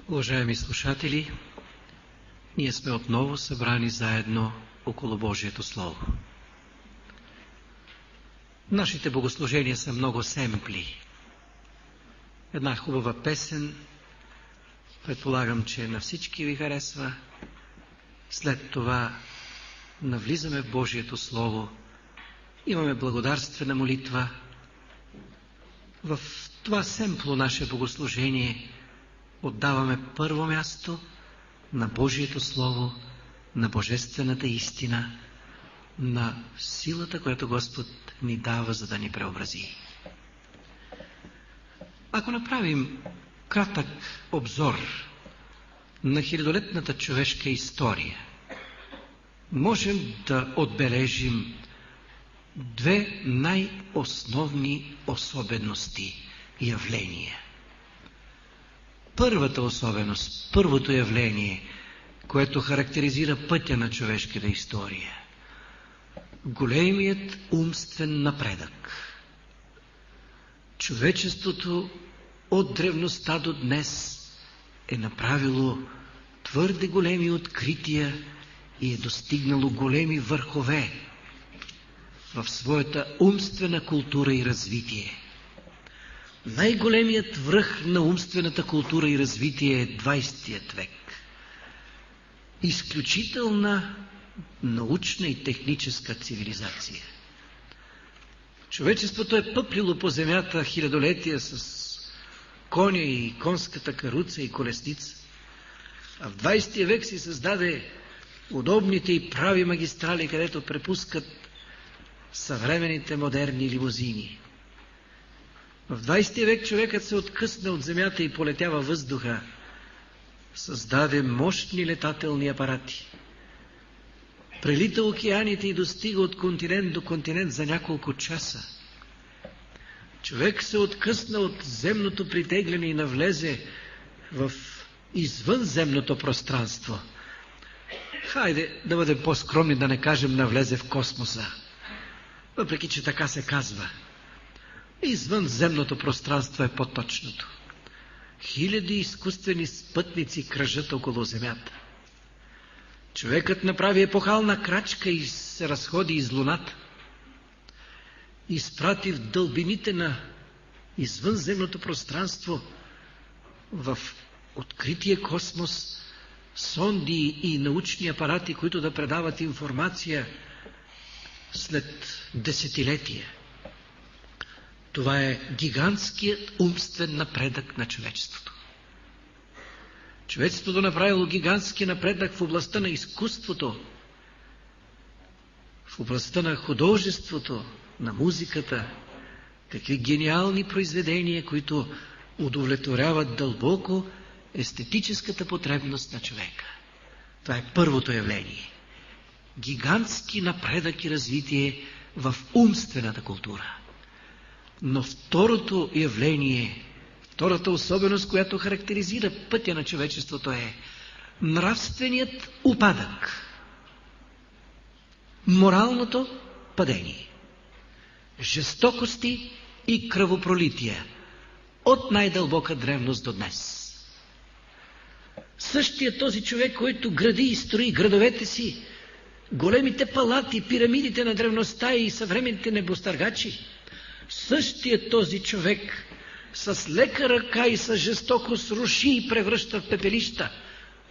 Уважаеми слушатели, ние сме отново събрани заедно около Божието Слово. Нашите богослужения са много семпли. Една хубава песен, предполагам, че на всички ви харесва. След това навлизаме в Божието Слово, имаме благодарствена молитва. В това семпло наше богослужение отдаваме първо място на Божието Слово, на Божествената истина, на силата, която Господ ни дава, за да ни преобрази. Ако направим кратък обзор на хилядолетната човешка история, можем да отбележим две най-основни особености и явления. Първата особеност, първото явление, което характеризира пътя на човешката история – големият умствен напредък. Човечеството от древността до днес е направило твърде големи открития и е достигнало големи върхове в своята умствена култура и развитие. Най-големият връх на умствената култура и развитие е 20 век. Изключителна научна и техническа цивилизация. Човечеството е пъплило по земята хилядолетия с коня и конската каруца и колесница, а в 20 век си създаде удобните и прави магистрали, където препускат съвременните модерни лимузини. В 20 век човекът се откъсна от земята и полетя във въздуха. Създаде мощни летателни апарати. Прелита океаните и достига от континент до континент за няколко часа. Човек се откъсна от земното притегляне и навлезе в извънземното пространство. Хайде да бъдем по-скромни, да не кажем навлезе в космоса. Въпреки че така се казва. Извънземното пространство е по-точното. Хиляди изкуствени спътници кръжат около Земята. Човекът направи епохална крачка и се разходи из Луната. Изпрати в дълбините на извънземното пространство, в открития космос, сонди и научни апарати, които да предават информация след десетилетия. Това е гигантският умствен напредък на човечеството. Човечеството направило гигантски напредък в областта на изкуството, в областта на художеството, на музиката. Какви гениални произведения, които удовлетворяват дълбоко естетическата потребност на човека. Това е първото явление. Гигантски напредък и развитие в умствената култура. Но второто явление, втората особеност, която характеризира пътя на човечеството, е нравственият упадък. Моралното падение. Жестокости и кръвопролития от най-дълбока древност до днес. Същият този човек, който гради и строи градовете си, големите палати, пирамидите на древността и съвременните небостъргачи, същият този човек с лека ръка и с жестокост руши и превръща в пепелища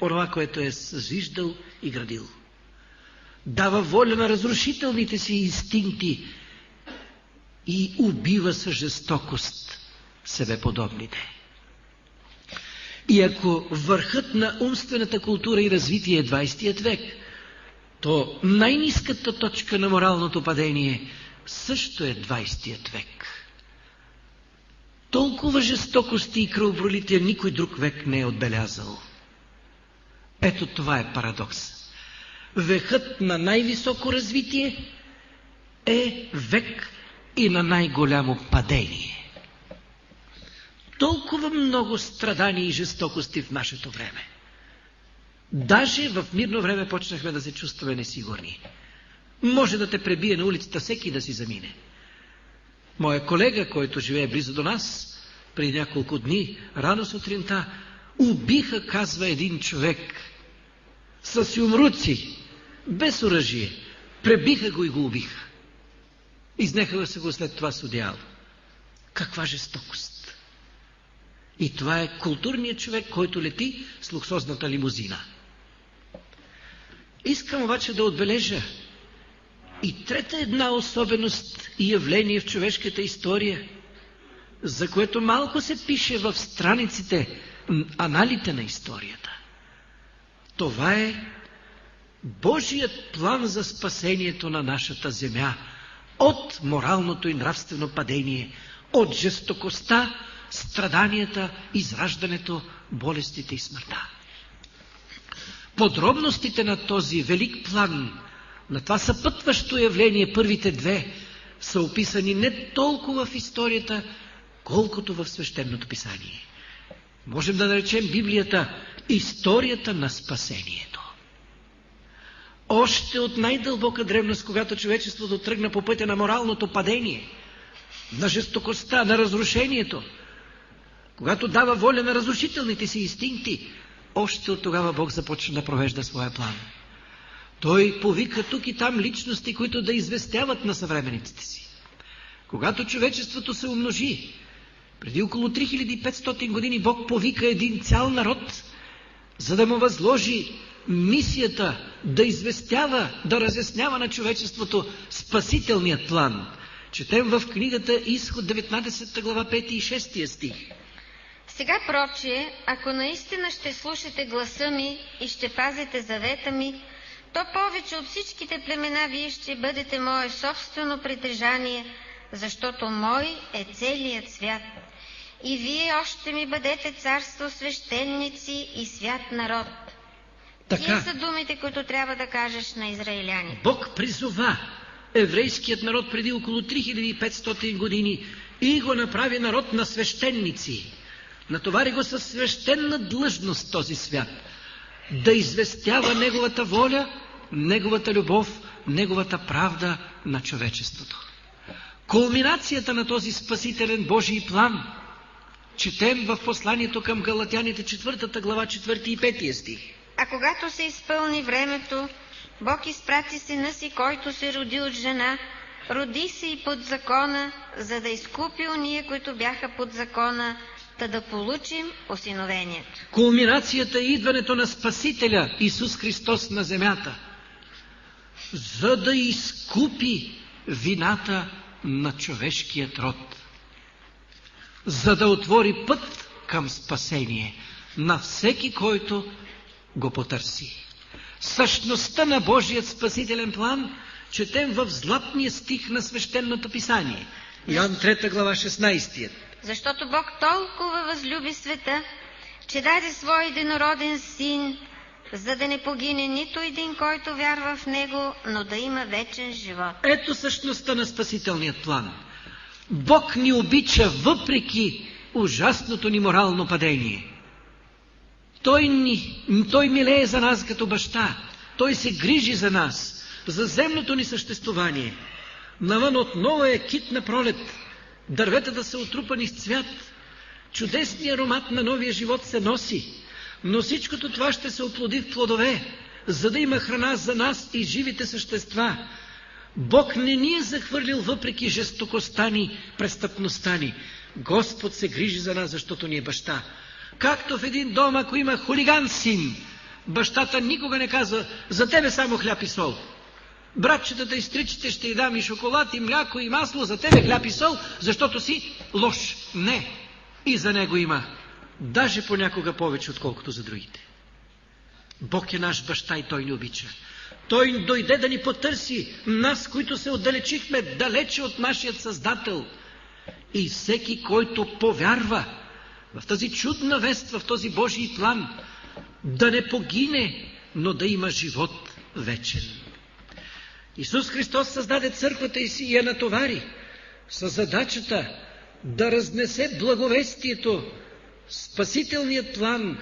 онова, което е съзиждал и градил. Дава воля на разрушителните си инстинкти и убива с жестокост себеподобните. И ако върхът на умствената култура и развитие е 20 век, то най-ниската точка на моралното падение също е 20 век. Толкова жестокости и кръвопролития никой друг век не е отбелязал. Ето това е парадокс. Векът на най-високо развитие е век и на най-голямо падение. Толкова много страдания и жестокости в нашето време. Даже в мирно време почнахме да се чувстваме несигурни. Може да те пребие на улицата всеки да си замине. Моя колега, който живее близо до нас, преди няколко дни, рано сутринта, убиха, казва един човек, с юмруци, без оръжие. Пребиха го и го убиха. Изнеха се го след това с одеяло. Каква жестокост! И това е културният човек, който лети с луксозната лимузина. Искам обаче да отбележа и трета една особеност и явление в човешката история, за което малко се пише в страниците, аналите на историята. Това е Божият план за спасението на нашата земя от моралното и нравствено падение, от жестокостта, страданията, израждането, болестите и смъртта. Подробностите на този велик план, на това съпътващо явление, първите две, са описани не толкова в историята, колкото в свещеното писание. Можем да наречем Библията историята на спасението. Още от най-дълбока древност, когато човечеството тръгна по пътя на моралното падение, на жестокостта, на разрушението, когато дава воля на разрушителните си инстинкти, още от тогава Бог започна да провежда своя план. Той повика тук и там личности, които да известяват на съвременниците си. Когато човечеството се умножи, преди около 3500 години Бог повика един цял народ, за да му възложи мисията да известява, да разяснява на човечеството спасителният план. Четем в книгата Изход 19 глава 5 и 6 стих. Сега прочие, ако наистина ще слушате гласа ми и ще пазите завета ми, то повече от всичките племена вие ще бъдете мое собствено притежание, защото мой е целият свят. И вие още ми бъдете царство, свещеници и свят народ. Тия са думите, които трябва да кажеш на израиляните. Бог призова еврейският народ преди около 3500 години и го направи народ на свещеници. Натовари го със свещена длъжност този свят. Да известява неговата воля, неговата любов, неговата правда на човечеството. Кулминацията на този спасителен Божий план четем в посланието към Галатяните 4 глава 4 и 5 стих. А когато се изпълни времето, Бог изпрати сина си, който се роди от жена, роди се и под закона, за да изкупи ония, които бяха под закона, да получим осиновението. Кулминацията е идването на Спасителя Исус Христос на земята, за да изкупи вината на човешкият род, за да отвори път към спасение на всеки, който го потърси. Същността на Божият спасителен план четем в златния стих на свещеното писание. Йоан 3 глава 16. Защото Бог толкова възлюби света, че даде своя единороден син, за да не погине нито един, който вярва в него, но да има вечен живот. Ето същността на спасителният план. Бог ни обича въпреки ужасното ни морално падение. Той милее за нас като баща. Той се грижи за нас, за земното ни съществуване. Навън отново е кит на пролет. Дърветата са отрупани с цвят. Чудесният аромат на новия живот се носи. Но всичкото това ще се оплоди в плодове, за да има храна за нас и живите същества. Бог не ни е захвърлил въпреки жестокостта ни, престъпността ни. Господ се грижи за нас, защото ни е баща. Както в един дом, ако има хулиган син, бащата никога не казва: за тебе само хляб и сол. Братчетата и стричите ще й дам и шоколад, и мляко, и масло, за тебе хляб и сол, защото си лош. Не. И за него има. Даже понякога повече, отколкото за другите. Бог е наш баща и Той ни обича. Той дойде да ни потърси, нас, които се отдалечихме далече от нашият Създател. И всеки, който повярва в тази чудна вест, в този Божий план, да не погине, но да има живот вечен. Исус Христос създаде църквата и си я натовари със задачата да разнесе благовестието, спасителният план,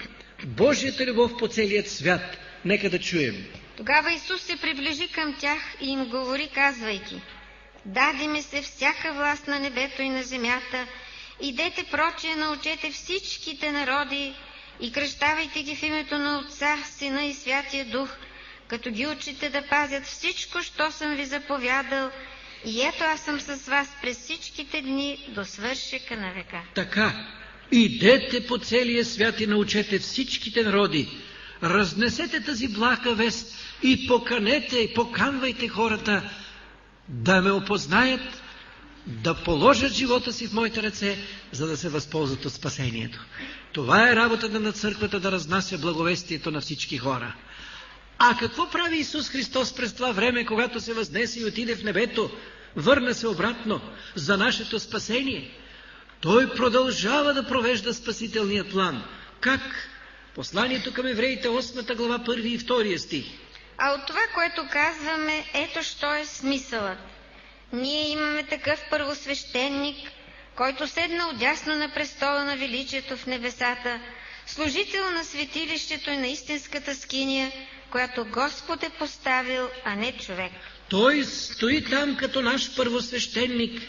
Божията любов по целият свят. Нека да чуем. Тогава Исус се приближи към тях и им говори, казвайки: даде ми се всяка власт на небето и на земята, идете прочие, научете всичките народи и кръщавайте ги в името на Отца, Сина и Святия Дух, като ги учите да пазят всичко, що съм ви заповядал, и ето аз съм с вас през всичките дни до свършека на века. Така, идете по целия свят и научете всичките народи, разнесете тази блага вест и поканете и поканвайте хората да ме опознаят, да положат живота си в моите ръце, за да се възползват от спасението. Това е работата на църквата, да разнася благовестието на всички хора. А какво прави Исус Христос през това време, когато се възнесе и отиде в небето, върна се обратно за нашето спасение? Той продължава да провежда спасителния план. Как? Посланието към евреите, 8 глава, 1 и 2 стих. А от това, което казваме, ето що е смисълът. Ние имаме такъв първосвещеник, който седна отдясно на престола на величието в небесата, служител на светилището и на истинската скиния, която Господ е поставил, а не човек. Той стои там като наш първосвещеник,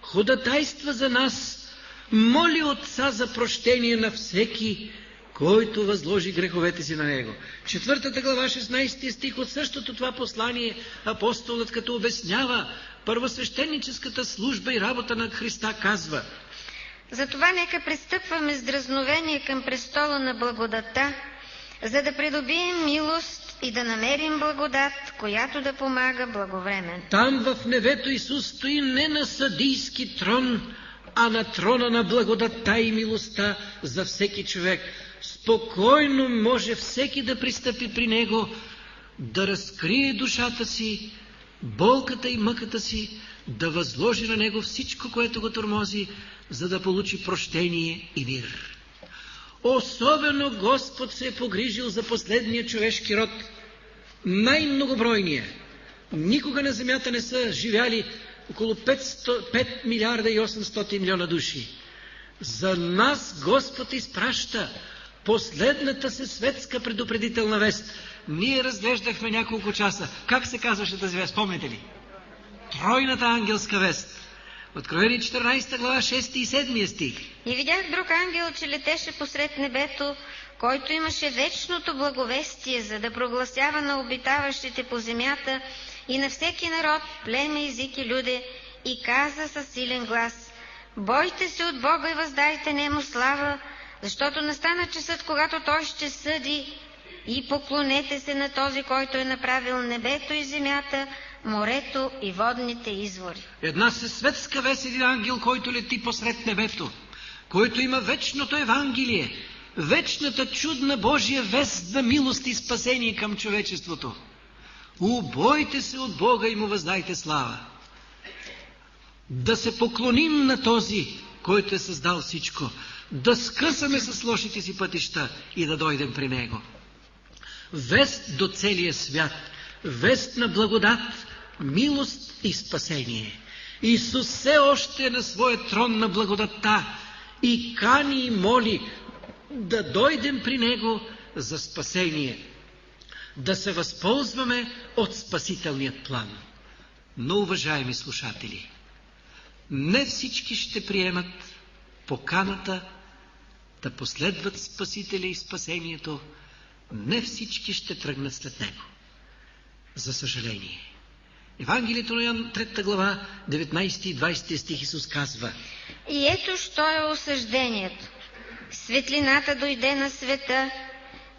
ходатайства за нас, моли Отца за прощение на всеки, който възложи греховете си на него. 4 глава, 16 стих от същото това послание, апостолът като обяснява първосвещеническата служба и работа на Христа, казва: затова нека пристъпваме с дразновение към престола на благодата, за да придобием милост и да намерим благодат, която да помага благовременно. Там в небето Исус стои не на съдийски трон, а на трона на благодата и милостта за всеки човек. Спокойно може всеки да пристъпи при Него, да разкрие душата си, болката и мъката си, да възложи на Него всичко, което го тормози, за да получи прощение и мир. Особено Господ се е погрижил за последния човешки род, най-многобройния. Никога на земята не са живяли около 5 милиарда и 800 милиона души. За нас Господ изпраща последната се светска предупредителна вест. Ние разглеждахме няколко часа. Как се казваше тази вест, помните ли? Тройната ангелска вест. Откровение 14 глава, 6 и 7 стих. И видях друг ангел, че летеше посред небето, който имаше вечното благовестие, за да прогласява на обитаващите по земята и на всеки народ, племе, език и люде, и каза със силен глас: бойте се от Бога и въздайте Нему слава, защото настана часът, когато Той ще съди, и поклонете се на този, който е направил небето и земята, морето и водните извори. Една светска вест, един ангел, който лети посред небето, който има вечното Евангелие, вечната чудна Божия вест за милост и спасение към човечеството. Убойте се от Бога и Му въздайте слава. Да се поклоним на този, който е създал всичко, да скъсаме с лошите си пътища и да дойдем при Него. Вест до целия свят, вест на благодат, милост и спасение. Исус все още е на своя трон на благодатта и кани и моли да дойдем при Него за спасение, да се възползваме от спасителният план. Но, уважаеми слушатели, не всички ще приемат поканата да последват Спасителя и спасението, не всички ще тръгнат след Него. За съжаление. Евангелието на Йоан, 3 глава, 19 и 20 стих, Исус казва: и ето що е осъждението. Светлината дойде на света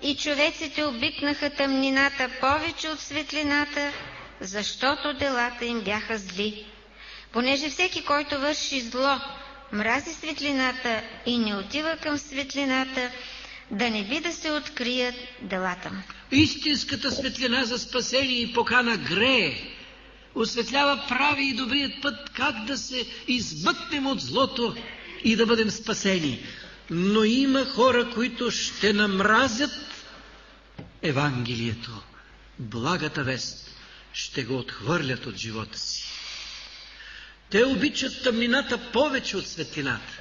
и човеците обикнаха тъмнината повече от светлината, защото делата им бяха зли. Понеже всеки, който върши зло, мрази светлината и не отива към светлината, да не би да се открият делата му. Истинската светлина за спасение и покана грее, осветлява прави и добрият път, как да се избъкнем от злото и да бъдем спасени. Но има хора, които ще намразят Евангелието, благата вест, ще го отхвърлят от живота си. Те обичат тъмнината повече от светлината,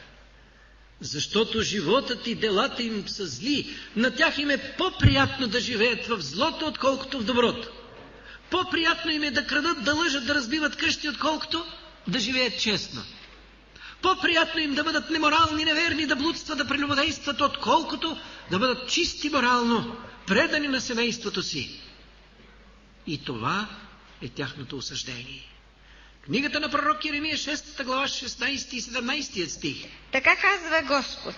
защото животът и делата им са зли. На тях им е по-приятно да живеят в злото, отколкото в доброто. По-приятно им е да крадат, да лъжат, да разбиват къщи, отколкото да живеят честно. По-приятно им да бъдат неморални, неверни, да блудстват, да прелюбодействат, отколкото да бъдат чисти морално, предани на семейството си. И това е тяхното осъждение. Книгата на пророк Йеремия, 6 глава, 16 и 17 стих. Така казва Господ: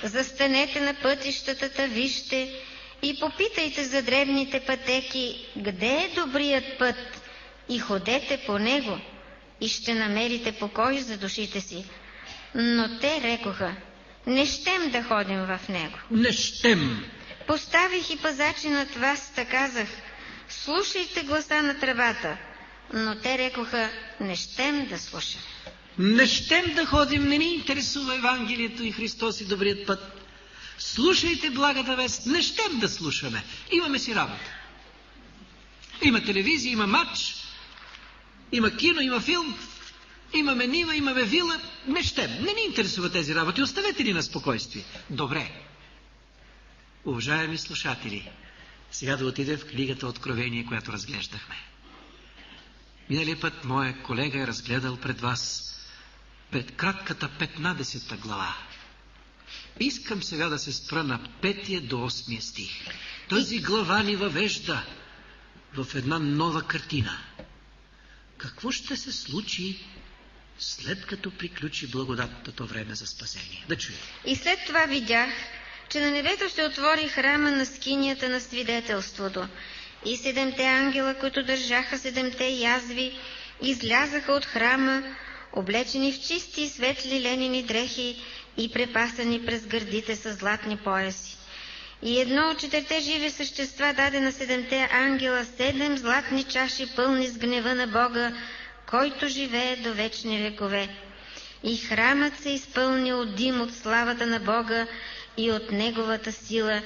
застанете на пътищата, вижте и попитайте за дребните пътеки, къде е добрият път, и ходете по него, и ще намерите покой за душите си. Но те рекоха: не щем да ходим в него. Не щем. Поставих и пазачи над вас, та казах: слушайте гласа на тръбата. Но те рекоха: не щем да слушам. Не щем да ходим, не ни интересува Евангелието и Христос и добрият път. Слушайте благата вест, не щем да слушаме. Имаме си работа. Има телевизия, има матч, има кино, има филм, имаме нива, имаме вила. Не щем, не ни интересува тези работи. Оставете ни на спокойствие. Добре. Уважаеми слушатели, сега да отидем в книгата Откровение, която разглеждахме. Миналия път моя колега е разгледал пред вас кратката 15 глава. Искам сега да се спра на 5 до 8 стих. Тази глава ни въвежда в една нова картина. Какво ще се случи след като приключи благодатното време за спасение? Да чуем. И след това видях, че на небето се отвори храма на скинията на свидетелството. И 7 ангела, които държаха 7 язви, излязаха от храма, облечени в чисти и светли ленени дрехи и препасани през гърдите с златни пояси. И едно от 4 живи същества даде на 7 ангела 7 златни чаши, пълни с гнева на Бога, който живее до вечни векове. И храмът се изпълни от дим от славата на Бога и от Неговата сила,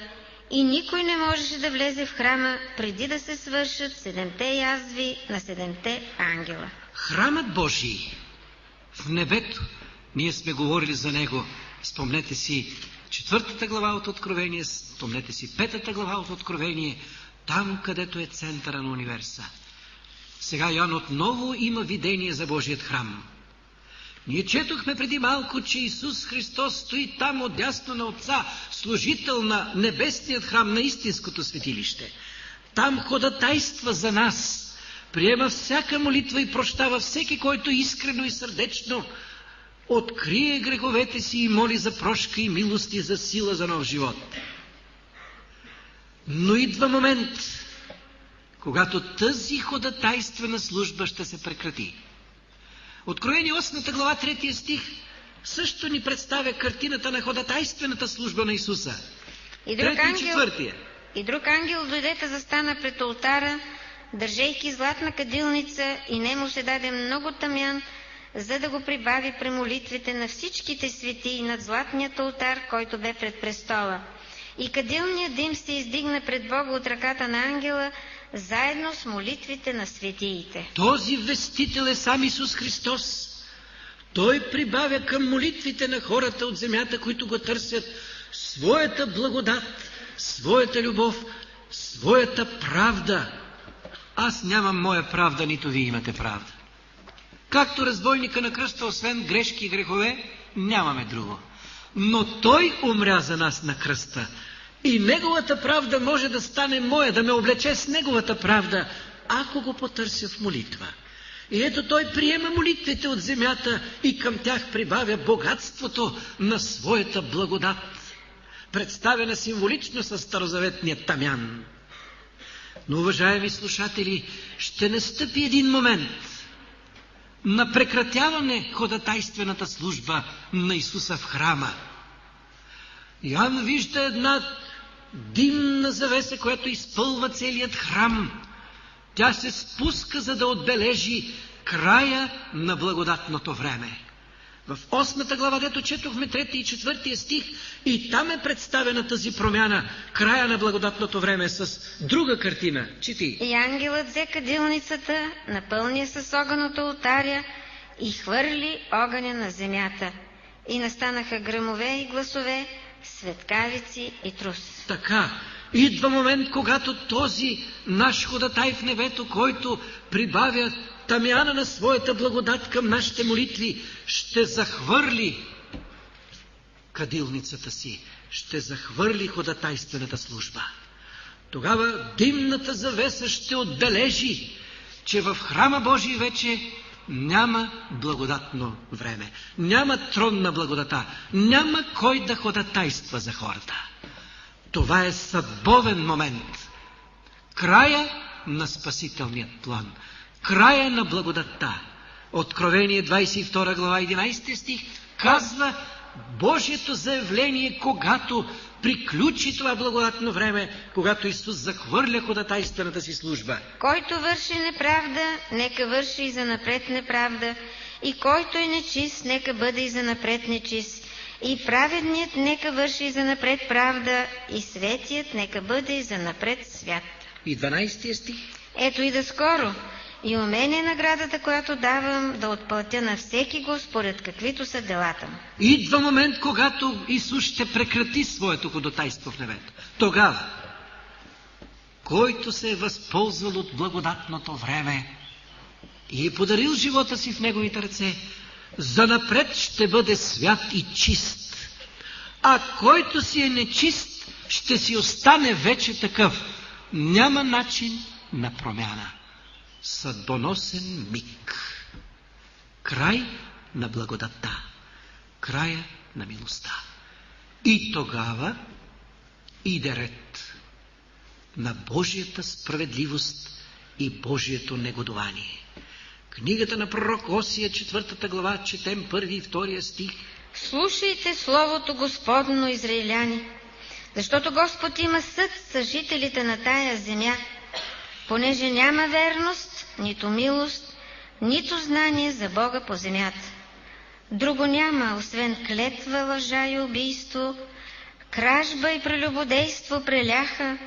и никой не можеше да влезе в храма, преди да се свършат 7 язви на 7 ангела. Храмът Божий в небето, ние сме говорили за него. Спомнете си 4 глава от Откровение, спомнете си 5 глава от Откровение, там където е центъра на универса. Сега Йоан отново има видение за Божият храм. Ние четохме преди малко, че Исус Христос стои там отдясно на Отца, служител на небесният храм, на истинското светилище. Там ходатайства за нас, приема всяка молитва и прощава всеки, който искрено и сърдечно открие греховете си и моли за прошка и милости, за сила за нов живот. Но идва момент, когато тази ходатайствена служба ще се прекрати. Откровение 8 глава 3 стих също ни представя картината на ходатайствената служба на Исуса. И друг ангел дойде да застана пред олтара, държейки златна кадилница, и нему се даде много тамян, за да го прибави при молитвите на всичките светии над златният олтар, който бе пред престола. И кадилният дим се издигна пред Бога от ръката на ангела, заедно с молитвите на светиите. Този вестител е сам Исус Христос. Той прибавя към молитвите на хората от земята, които го търсят, своята благодат, своята любов, своята правда. Аз нямам моя правда, нито вие имате правда. Както разбойника на кръста, освен грешки и грехове, нямаме друго. Но Той умря за нас на кръста. И Неговата правда може да стане моя, да ме облече с Неговата правда, ако го потърся в молитва. И ето Той приема молитвите от земята и към тях прибавя богатството на своята благодат, представена символично със старозаветния тамян. Но, уважаеми слушатели, ще настъпи един момент на прекратяване ходатайствената служба на Исуса в храма. Йоан вижда една димна завеса, която изпълва целият храм. Тя се спуска, за да отбележи края на благодатното време. В 8 глава, дето четохме 3 и 4 стих, и там е представена тази промяна, края на благодатното време, с друга картина. Чети. И ангелът взе кадилницата, напълни с огън от олтаря и хвърли огъня на земята. И настанаха гръмове и гласове, светкавици и трус. Така, идва момент, когато този наш ходатай в небето, който прибавя тамяна на своята благодат към нашите молитви, ще захвърли кадилницата си, ще захвърли ходатайствената служба. Тогава димната завеса ще отбележи, че в храма Божий вече няма благодатно време, няма трон на благодата, няма кой да ходатайства за хората. Това е съдбовен момент, края на спасителният план, края на благодатта. Откровение 22 глава 11 стих казва Божието заявление, когато приключи това благодатно време, когато Исус захвърля ходатайствената си служба. Който върши неправда, нека върши и занапред неправда, и който е нечист, нека бъде и занапред нечист, и праведният нека върши и занапред правда, и светият нека бъде и занапред свят. И 12 стих. Ето и да скоро, и у мен е наградата, която давам, да отплатя на всеки го според каквито са делата му. Идва момент, когато Исус ще прекрати своето ходатайство в небето. Тогава, който се е възползвал от благодатното време и е подарил живота си в неговите ръце, занапред ще бъде свят и чист. А който си е нечист, ще си остане вече такъв. Няма начин на промяна. Съдбоносен миг. Край на благодатта. Края на милостта. И тогава иде ред на Божията справедливост и Божието негодование. Книгата на пророк Осия, 4 глава, четем 1 и 2 стих. Слушайте словото Господно, израиляни, защото Господ има съд с жителите на тая земя, понеже няма верност, нито милост, нито знание за Бога по земята. Друго няма, освен клетва, лъжа и убийство, кражба и прелюбодейство преляха,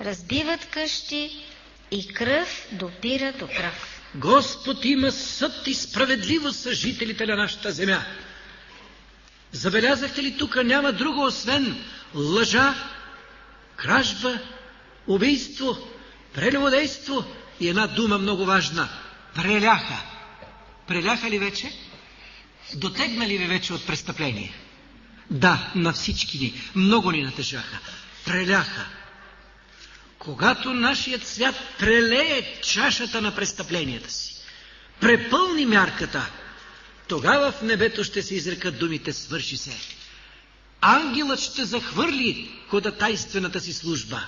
разбиват къщи и кръв допира до кръв. Господ има съд и справедливост с жителите на нашата земя. Забелязахте ли, тук няма друго, освен лъжа, кражба, убийство, прелюбодейство и една дума много важна – преляха. Преляха ли вече? Дотегнали ви вече от престъпление? Да, на всички ни. Много ни натежаха. Преляха. Когато нашият свят прелее чашата на престъпленията си, препълни мярката, тогава в небето ще се изрекат думите «свърши се». Ангелът ще захвърли ходатайствената си служба.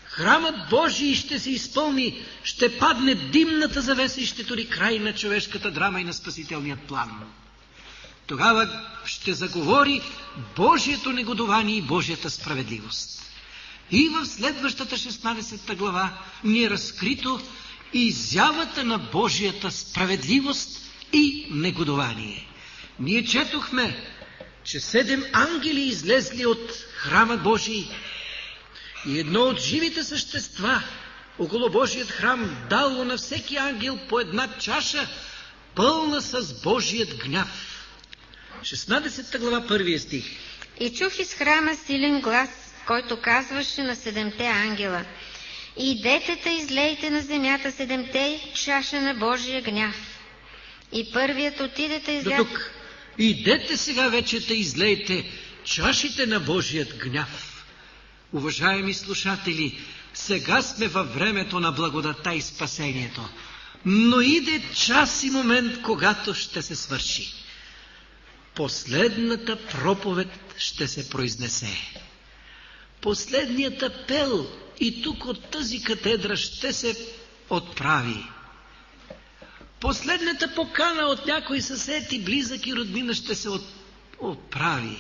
Храмът Божий ще се изпълни, ще падне димната завеса и ще тури край на човешката драма и на спасителният план. Тогава ще заговори Божието негодование и Божията справедливост. И в следващата 16 глава ни е разкрито изявата на Божията справедливост и негодование. Ние четохме, че 7 ангели излезли от храма Божий и едно от живите същества около Божият храм дало на всеки ангел по една чаша, пълна с Божият гняв. 16 глава, 1 стих. И чух из храма силен глас, който казваше на 7-те ангела: идете та излейте на земята 7-те чаша на Божия гняв. И първият отиде та изля... До тук. Идете сега вече да излейте чашите на Божият гняв. Уважаеми слушатели, сега сме във времето на благодата и спасението. Но иде час и момент, когато ще се свърши. Последната проповед ще се произнесе. Последният апел и тук от тази катедра ще се отправи. Последната покана от някой съсед и близък и роднина ще се отправи.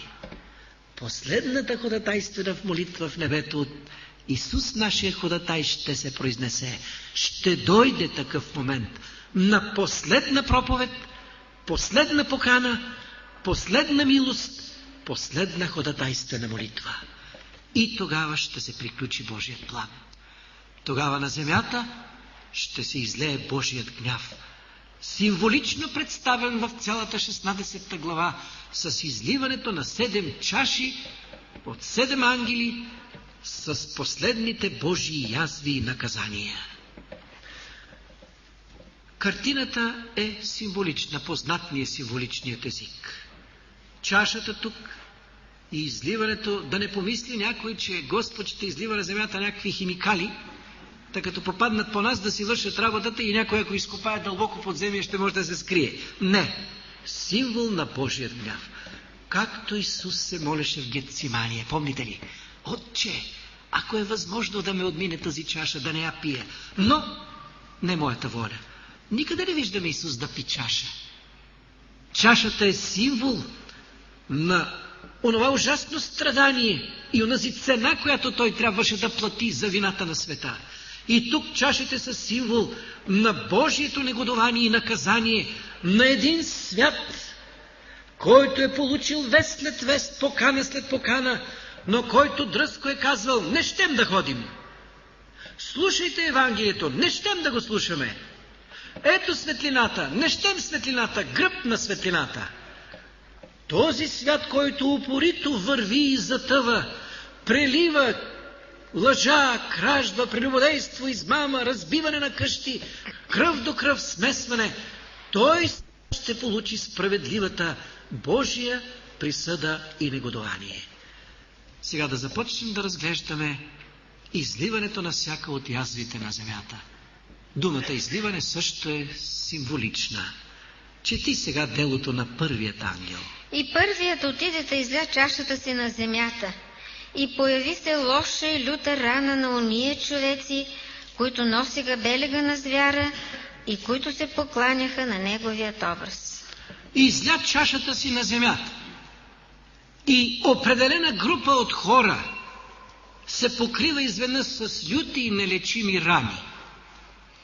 Последната ходатайствена в молитва в небето от Исус, нашия ходатай, ще се произнесе. Ще дойде такъв момент на последна проповед, последна покана, последна милост, последна ходатайствена молитва. И тогава ще се приключи Божият план. Тогава на земята ще се излее Божият гняв, символично представен в цялата 16 глава с изливането на 7 чаши от 7 ангели с последните Божии язви и наказания. Картината е символична, познат ни е символичният език. Чашата тук И изливането, да не помисли някой, че Господ ще излива на земята някакви химикали, тъй като попаднат по нас да си вършат работата и някой, ако изкопае дълбоко под земя, ще може да се скрие. Не! Символ на Божия гняв. Както Исус се молеше в Гетсимания, помните ли? Отче, ако е възможно да ме отмине тази чаша, да не я пия, но не моята воля. Никъде не виждаме Исус да пи чаша. Чашата е символ на онова ужасно страдание и онази цена, която той трябваше да плати за вината на света. И тук чашите са символ на Божието негодование и наказание на един свят, който е получил вест след вест, покана след покана, но който дръзко е казвал: не щем да ходим. Слушайте Евангелието, не щем да го слушаме. Ето светлината, не щем светлината, гръб на светлината. Този свят, който упорито върви и затъва, прелива лъжа, кражба, прелюбодейство, измама, разбиване на къщи, кръв до кръв смесване, той ще получи справедливата Божия присъда и негодование. Сега да започнем да разглеждаме изливането на всяка от язвите на земята. Думата изливане също е символична. Чети сега делото на първият ангел. И първият отиде да изля чашата си на земята. И появи се лоша и люта рана на ония човеци, които носиха белега на звяра и които се покланяха на неговият образ. И изля чашата си на земята. И определена група от хора се покрива изведнъж с люти и нелечими рани.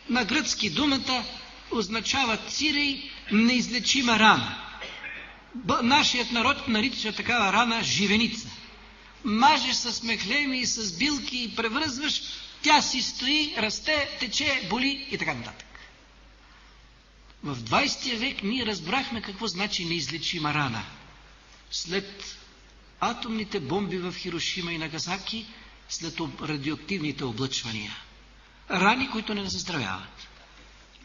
На гръцки думата означава цирей, неизлечима рана. Нашият народ нарича такава рана живеница. Мажеш с мехлеми и с билки и превръзваш, тя си стои, расте, тече, боли и така нататък. В 20 век ние разбрахме какво значи неизлечима рана. След атомните бомби в Хирошима и Нагасаки, след радиоактивните облъчвания. Рани, които не заздравяват.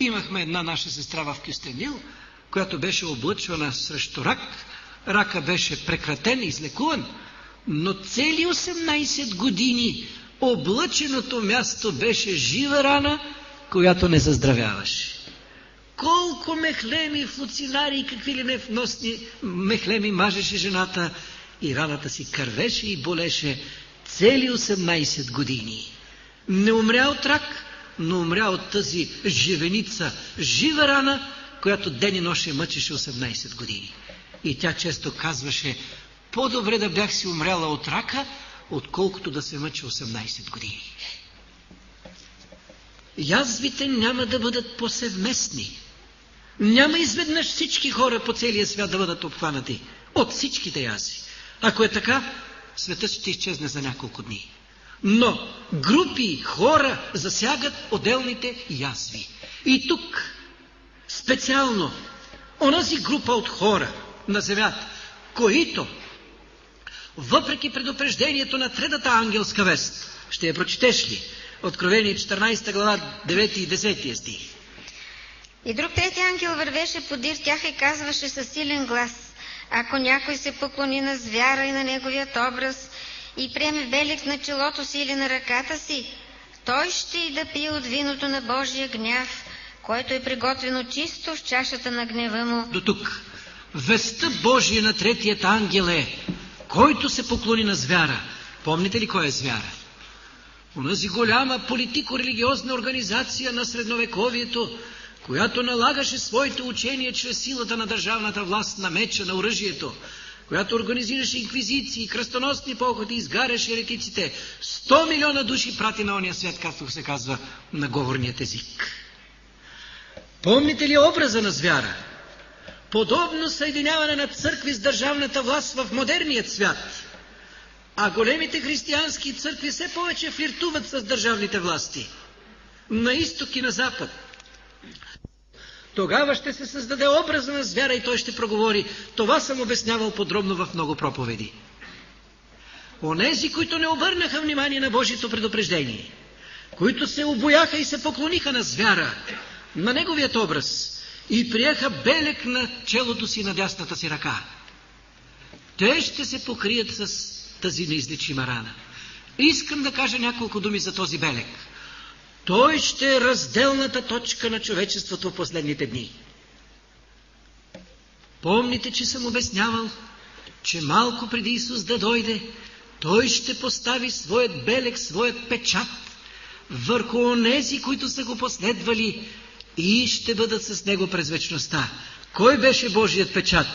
Имахме една наша сестра в Кюстендил, която беше облъчвана срещу рак. Рака беше прекратен, излекуван, но цели 18 години облъченото място беше жива рана, която не заздравяваше. Колко мехлеми, флуцинари и какви ли не вносни мехлеми мажеше жената и раната си кървеше и болеше цели 18 години. Не умря от рак, но умря от тази живеница, жива рана, която ден и нощ мъчеше 18 години. И тя често казваше: по-добре да бях си умряла от рака, отколкото да се мъча 18 години. Язвите няма да бъдат повсеместни. Няма изведнъж всички хора по целия свят да бъдат обхванати от всичките язви. Ако е така, светът ще изчезне за няколко дни. Но групи хора засягат отделните язви. И тук специално онази група от хора на земята, които въпреки предупреждението на третата ангелска вест, ще я прочетеш ли? Откровение 14 глава 9 и 10 стих. И друг трети ангел вървеше подир тях и казваше със силен глас: ако някой се поклони на звяра и на неговият образ и приеме белег на челото си или на ръката си, той ще и да пие от виното на Божия гняв, което е приготвено чисто в чашата на гнева му. До тук. Вестта Божия на третият ангел е: който се поклони на звяра. Помните ли кой е звяра? Онази голяма политико-религиозна организация на средновековието, която налагаше своите учения чрез силата на държавната власт, на меча, на оръжието, която организираше инквизиции, кръстоносни походи, изгаряше еретиците. 100 милиона души прати на ония свят, както се казва на говорният език. Помните ли образа на звяра? Подобно съединяване на църкви с държавната власт в модерният свят. А големите християнски църкви все повече флиртуват с държавните власти. На изток и на запад. Тогава ще се създаде образа на звяра и той ще проговори. Това съм обяснявал подробно в много проповеди. Онези, които не обърнаха внимание на Божието предупреждение, които се обояха и се поклониха на звяра, на неговият образ и приеха белег на челото си, на дясната си ръка, те ще се покрият с тази неизлечима рана. Искам да кажа няколко думи за този белег. Той ще е разделната точка на човечеството в последните дни. Помните, че съм обяснявал, че малко преди Исус да дойде, Той ще постави своят белег, своят печат върху онези, които са го последвали и ще бъдат с него през вечността. Кой беше Божият печат?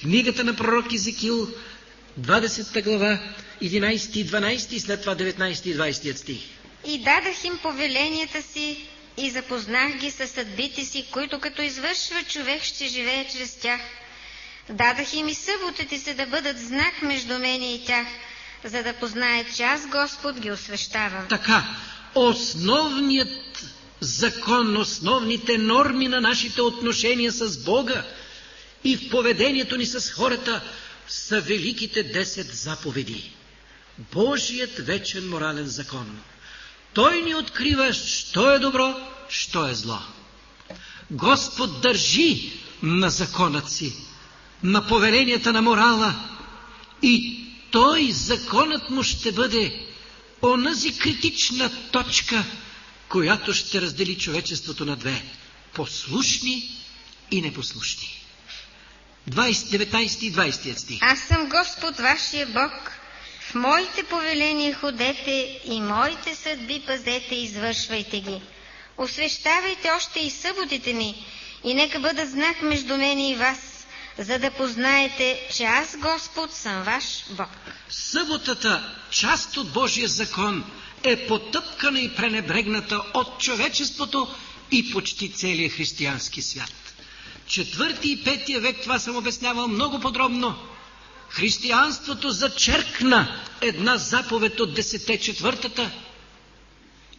Книгата на пророк Езекил, 20 глава, 11 и 12 и след това 19 и 20 стих. И дадах им повеленията си и запознах ги със съдбите си, които като извършва човек ще живее чрез тях. Дадах им и съботите си да бъдат знак между мене и тях, за да познаят, че аз Господ ги освещавам. Така, основният закон, основните норми на нашите отношения с Бога и в поведението ни с хората са великите 10 заповеди. Божият вечен морален закон. Той ни открива, що е добро, що е зло. Господ държи на законът си, на повеленията на морала и той, законът му ще бъде онази критична точка, която ще раздели човечеството на две – послушни и непослушни. 19 и 20 стих. Аз съм Господ, вашия Бог. В моите повеления ходете и моите съдби пазете и извършвайте ги. Освещавайте още и съботите ми и нека бъдат знак между мене и вас, за да познаете, че аз Господ съм ваш Бог. Съботата, част от Божия закон, е потъпкана и пренебрегната от човечеството и почти целия християнски свят. 4 и 5 век, това съм обяснявал много подробно. Християнството зачеркна една заповед от 10 четвъртата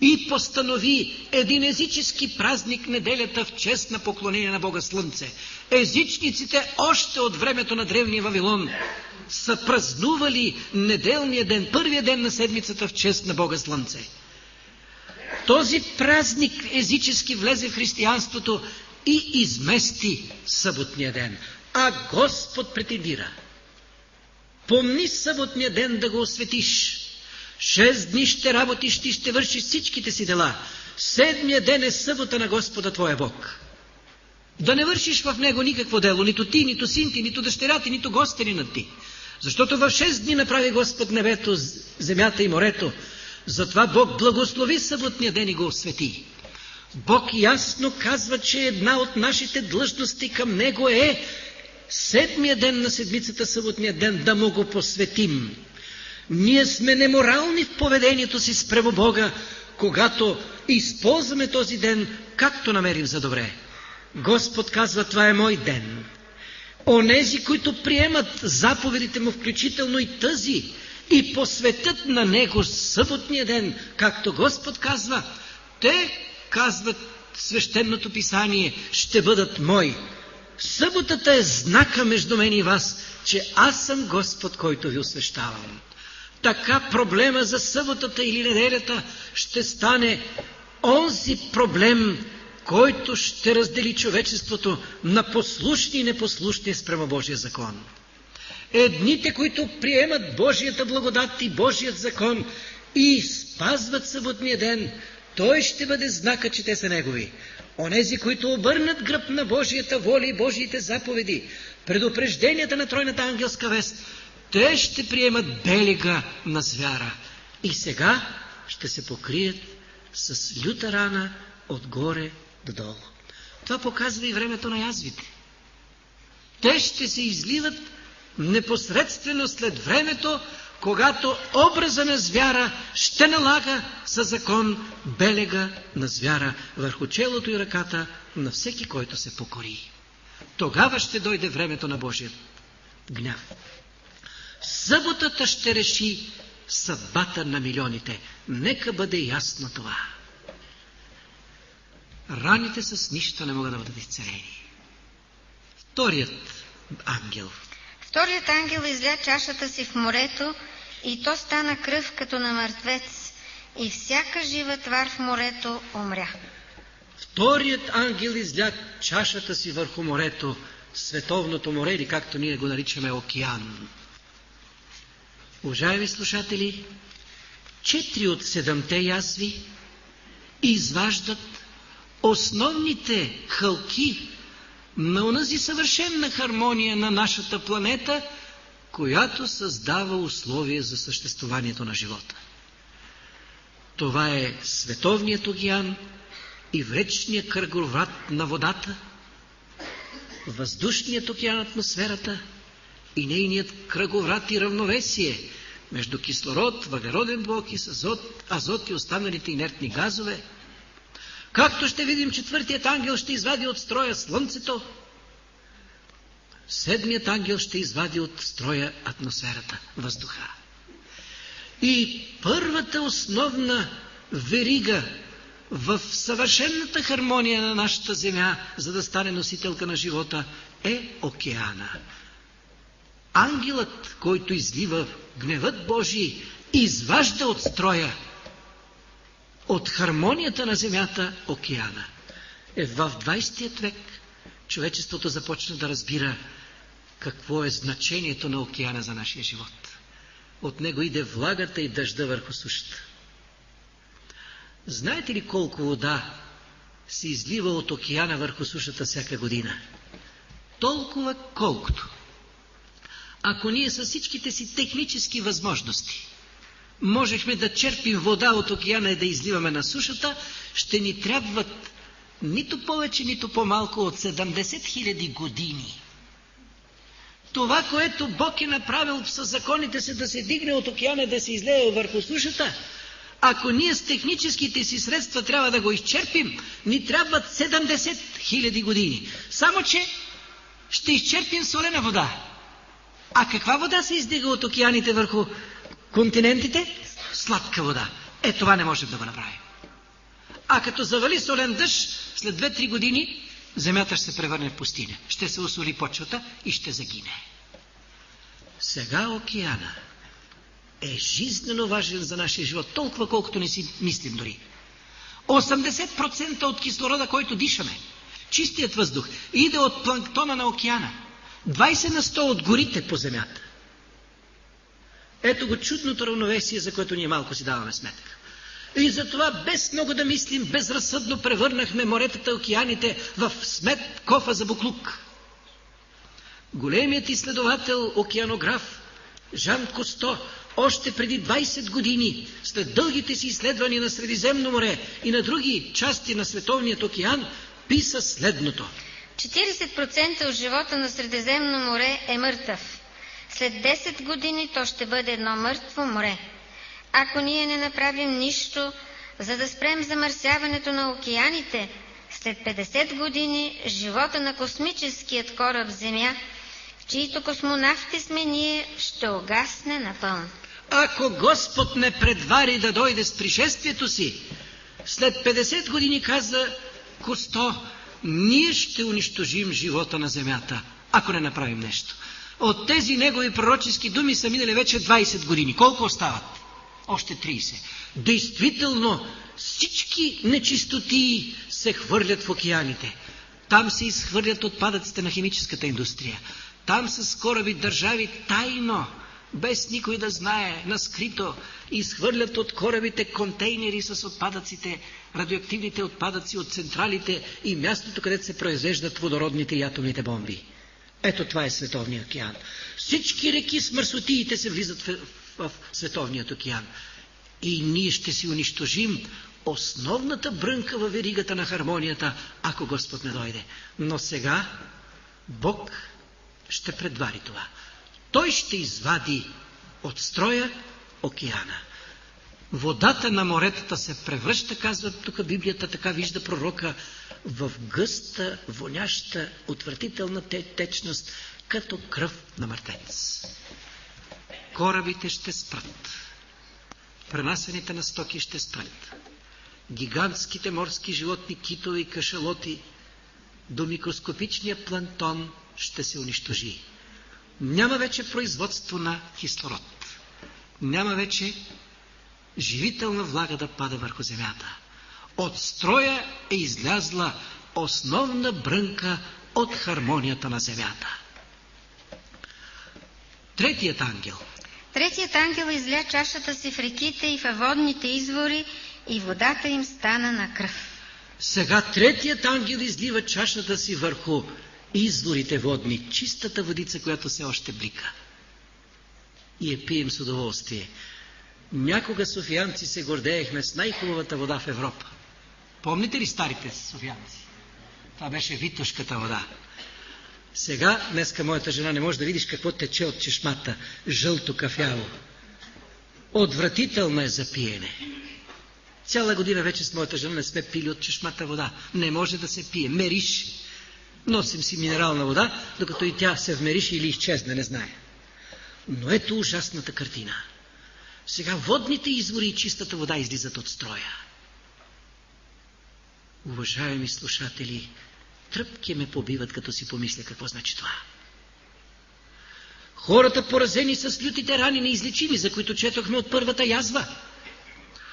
и постанови един езически празник неделята в чест на поклонение на Бога Слънце. Езичниците още от времето на древния Вавилон са празнували неделния ден, първия ден на седмицата в чест на Бога Слънце. Този празник езически влезе в християнството и измести съботния ден. А Господ претендира: помни съботния ден да го осветиш. 6 дни ще работиш, ти ще вършиш всичките си дела. 7-я ден е събота на Господа твоя Бог. Да не вършиш в него никакво дело, нито ти, нито син ти, нито дъщеря ти, нито гостенинът ти. Защото в 6 дни направи Господ небето, земята и морето. Затова Бог благослови съботния ден и го освети. Бог ясно казва, че една от нашите длъжности към Него е 7-я ден на седмицата, съботния ден, да му го посветим. Ние сме неморални в поведението си спрямо Бога, когато използваме този ден, както намерим за добре. Господ казва: това е мой ден. Онези, които приемат заповедите му, включително и тази, и посветят на него съботния ден, както Господ казва, те, казват свещеното писание, ще бъдат мои. Съботата е знака между мен и вас, че аз съм Господ, който ви освещавам. Така проблема за съботата или неделята ще стане онзи проблем, който ще раздели човечеството на послушни и непослушни спрямо Божия закон. Едните, които приемат Божията благодат и Божият закон и спазват съботния ден, той ще бъде знака, че те са негови. Онези, които обърнат гръб на Божията воля и Божиите заповеди, предупрежденията на тройната ангелска вест, те ще приемат белега на звяра и сега ще се покрият с люта рана отгоре додолу. Това показва и времето на язвите. Те ще се изливат непосредствено след времето, когато образа на звяра ще налага със закон белега на звяра върху челото и ръката на всеки, който се покори. Тогава ще дойде времето на Божия гняв. Съботата ще реши съдбата на милионите. Нека бъде ясно това. Раните с нищо не могат да бъдат изцелени. Вторият ангел изля чашата си в морето и то стана кръв като на мъртвец и всяка жива твар в морето умря. Вторият ангел изля чашата си върху морето, световното море, или както ние го наричаме океан. Уважаеми слушатели, 4 от 7-те ясви изваждат основните хълки на онази съвършенна хармония на нашата планета, която създава условия за съществуването на живота. Това е световният океан и вечният кръговрат на водата, въздушният океан, атмосферата и нейният кръговрат и равновесие между кислород, въглероден двуокис, азот и останалите инертни газове. Както ще видим, 4-тият ангел ще извади от строя Слънцето, 7-ият ангел ще извади от строя атмосферата, въздуха. И първата основна верига в съвършенната хармония на нашата земя, за да стане носителка на живота, е океана. Ангелът, който излива гневът Божий, изважда от строя, от хармонията на земята, океана. В 20 век човечеството започна да разбира какво е значението на океана за нашия живот. От него иде влагата и дъжда върху сушата. Знаете ли колко вода се излива от океана върху сушата всяка година? Толкова колкото. Ако ние с всичките си технически възможности можехме да черпим вода от океана и да изливаме на сушата, ще ни трябват нито повече, нито по-малко от 70 000 години. Това, което Бог е направил със законите си да се дигне от океана, да се излее върху сушата, ако ние с техническите си средства трябва да го изчерпим, ни трябват 70 000 години. Само че ще изчерпим солена вода. А каква вода се издига от океаните върху континентите? Сладка вода. Това не можем да го направим. А като завали солен дъжд, след 2-3 години земята ще се превърне в пустиня. Ще се осоли почвата и ще загине. Сега океана е жизнено важен за нашия живот, толкова колкото не си мислим дори. 80% от кислорода, който дишаме, чистият въздух, иде от планктона на океана. 20% от горите по земята. Ето го чудното равновесие, за което ние малко си даваме сметка. И затова без много да мислим, безразсъдно превърнахме моретата, океаните в смет кофа за буклук. Големият изследовател, океанограф Жан Кусто, още преди 20 години, след дългите си изследвания на Средиземно море и на други части на Световният океан, писа следното. 40% от живота на Средиземно море е мъртъв. След 10 години то ще бъде едно мъртво море. Ако ние не направим нищо, за да спрем замърсяването на океаните, след 50 години живота на космическият кораб Земя, чието космонавти сме ние, ще угасне напълно. Ако Господ не предвари да дойде с пришествието си, след 50 години, каза Кусто, ние ще унищожим живота на земята, ако не направим нещо. От тези негови пророчески думи са минали вече 20 години. Колко остават? Още 30. Действително, всички нечистоти се хвърлят в океаните. Там се изхвърлят отпадъците на химическата индустрия. Там с кораби държави тайно, без никой да знае, наскрито, изхвърлят от корабите контейнери с отпадъците, радиоактивните отпадъци от централите и мястото, където се произвеждат водородните и атомните бомби. Ето това е Световният океан. Всички реки с мърсотиите се влизат в Световният океан. И ние ще си унищожим основната брънка във веригата на хармонията, ако Господ не дойде. Но сега Бог ще предвари това. Той ще извади от строя океана. Водата на моретата се превръща, казва тук Библията, така вижда пророка, в гъста, воняща, отвратителна течност, като кръв на мъртвец. Корабите ще спрат. Пренасените на стоки ще спрат. Гигантските морски животни, китове и кашалоти, до микроскопичния планктон ще се унищожи. Няма вече производство на кислород. Няма вече живителна влага да пада върху земята. От строя е излязла основна брънка от хармонията на земята. Третият ангел. Третият ангел изля чашата си в реките и във водните извори и водата им стана на кръв. Сега третият ангел излива чашата си върху изворите водни, чистата водица, която все още блика. И я пием с удоволствие. Някога софиянци се гордеехме с най-хубавата вода в Европа. Помните ли старите софиянци? Това беше Витошката вода. Сега, днеска моята жена, не може да видиш какво тече от чешмата. Жълто кафяво. Отвратително е за пиене. Цяла година вече с моята жена не сме пили от чешмата вода. Не може да се пие. Мериш. Носим си минерална вода, докато и тя се вмериш или изчезне, не знае. Но ето ужасната картина. Сега водните извори и чистата вода излизат от строя. Уважаеми слушатели, тръпки ме побиват, като си помисля какво значи това. Хората, поразени с лютите рани неизлечими, за които четохме от първата язва,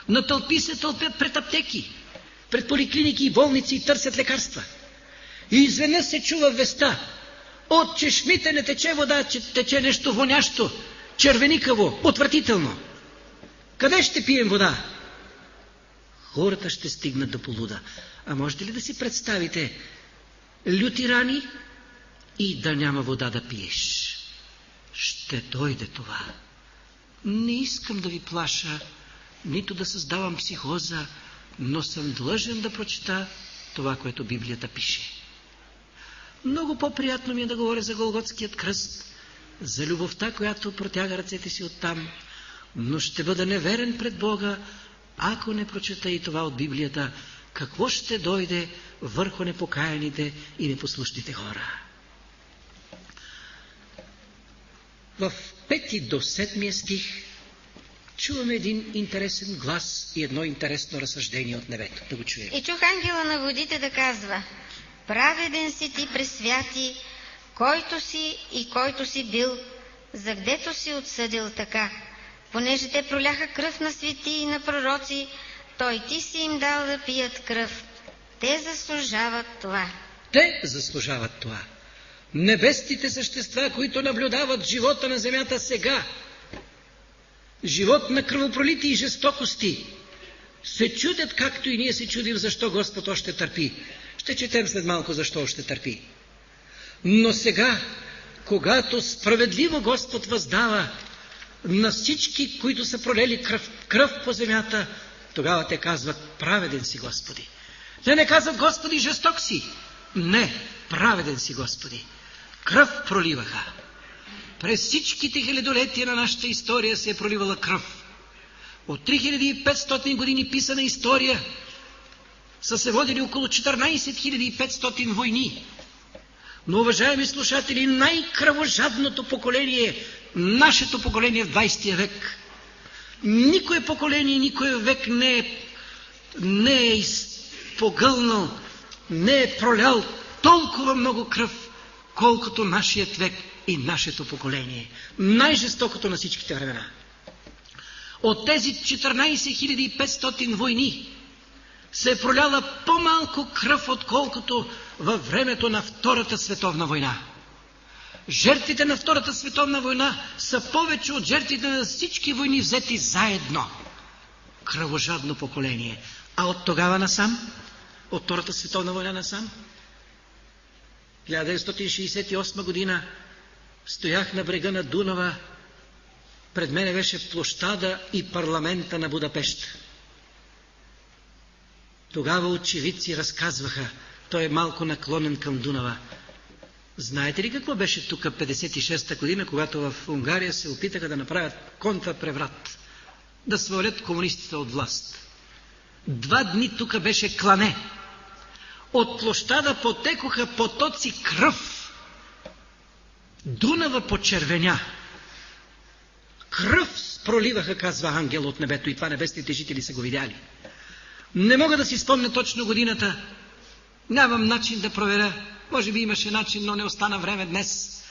натълпи се тълпят пред аптеки, пред поликлиники и болници и търсят лекарства. И изведнъж се чува веста: от чешмите не тече вода, че тече нещо вонящо, червеникаво, отвратително. Къде ще пием вода? Хората ще стигнат до полуда. А можете ли да си представите люти рани и да няма вода да пиеш? Ще дойде това. Не искам да ви плаша, нито да създавам психоза, но съм длъжен да прочета това, което Библията пише. Много по-приятно ми е да говоря за Голготският кръст, за любовта, която протяга ръцете си оттам, но ще бъда неверен пред Бога, ако не прочета и това от Библията, какво ще дойде върху непокаяните и непослушните хора. В 5 до 7 стих чуваме един интересен глас и едно интересно разсъждение от небето. Да го чуем. И чух ангела на водите да казва: праведен си ти, пресвяти, който си и който си бил, за гдето си отсъдил така, понеже те проляха кръв на свети и на пророци, той ти си им дал да пият кръв. Те заслужават това. Те заслужават това. Небесните същества, които наблюдават живота на земята сега, живот на кръвопролитие и жестокости, се чудят, както и ние се чудим, защо Господ още търпи. Ще четем след малко защо още търпи. Но сега, когато справедливо Господ въздава на всички, които са пролели кръв по земята, тогава те казват: праведен си, Господи. Те не казват: Господи, жесток си. Не, праведен си, Господи. Кръв проливаха. През всичките хилядолетия на нашата история се е проливала кръв. От 3500 години писана история са се водили около 14 500 войни. Но, уважаеми слушатели, най-кръвожадното поколение, нашето поколение в 20 век. Никое поколение, никой век не е изпогълнал, не е пролял толкова много кръв, колкото нашият век и нашето поколение. Най-жестокото на всичките времена. От тези 14 500 войни се е проляла по-малко кръв, отколкото във времето на Втората световна война. Жертвите на Втората световна война са повече от жертвите на всички войни взети заедно. Кръвожадно поколение. А от тогава насам, от Втората световна война насам, 1968 година стоях на брега на Дунава. Пред мене беше площада и парламента на Будапеща. Тогава очевидци разказваха, той е малко наклонен към Дунава. Знаете ли какво беше тук 56-та година, когато в Унгария се опитаха да направят контрапреврат, да свалят комунистите от власт? 2 дни тук беше клане. От площада потекоха потоци кръв. Дунава почервеня. Кръв проливаха, казва ангел от небето, и това небесните жители са го видяли. Не мога да си спомня точно годината. Нямам начин да проверя. Може би имаше начин, но не остана време днес.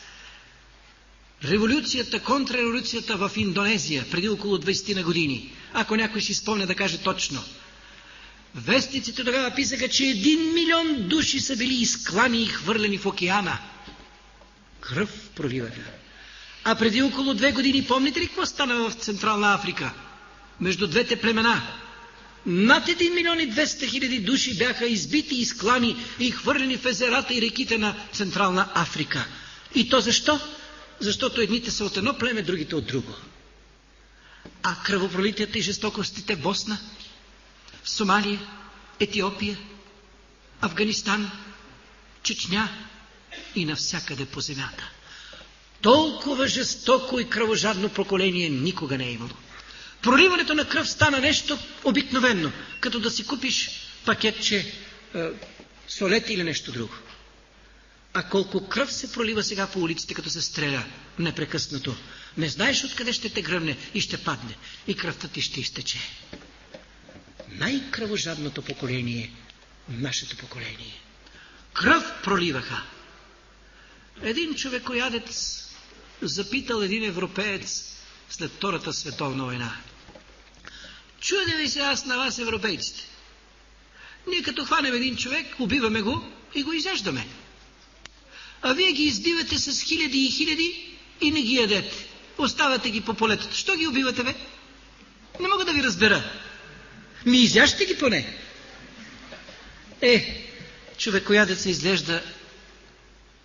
Революцията, контрреволюцията в Индонезия, преди около 20 на години. Ако някой си спомня, да каже точно. Вестниците тогава писаха, че 1 милион души са били изклани и хвърлени в океана. Кръв проливаха. А преди около 2 години, помните ли какво стана в Централна Африка? Между двете племена. Над 1 милион и 200 хиляди души бяха избити, изклани и хвърлени в езерата и реките на Централна Африка. И то защо? Защото едните са от едно племе, другите от друго. А кръвопролитията и жестокостите в Босна, в Сомалия, Етиопия, Афганистан, Чечня и навсякъде по земята. Толкова жестоко и кръвожадно поколение никога не е имало. Проливането на кръв стана нещо обикновено, като да си купиш пакетче солет или нещо друго. А колко кръв се пролива сега по улиците, като се стреля непрекъснато. Не знаеш откъде ще те гръмне и ще падне. И кръвта ти ще изтече. Най-кръвожадното поколение, нашето поколение. Кръв проливаха. Един човекоядец запитал един европеец след Втората световна война. Чудя ви се аз на вас, европейците. Ние като хванем един човек, убиваме го и го изяждаме. А вие ги избивате с хиляди и хиляди и не ги ядете. Оставате ги по полетата. Що ги убивате, бе? Не мога да ви разбера. Ми изяжте ги поне. Човекоядеца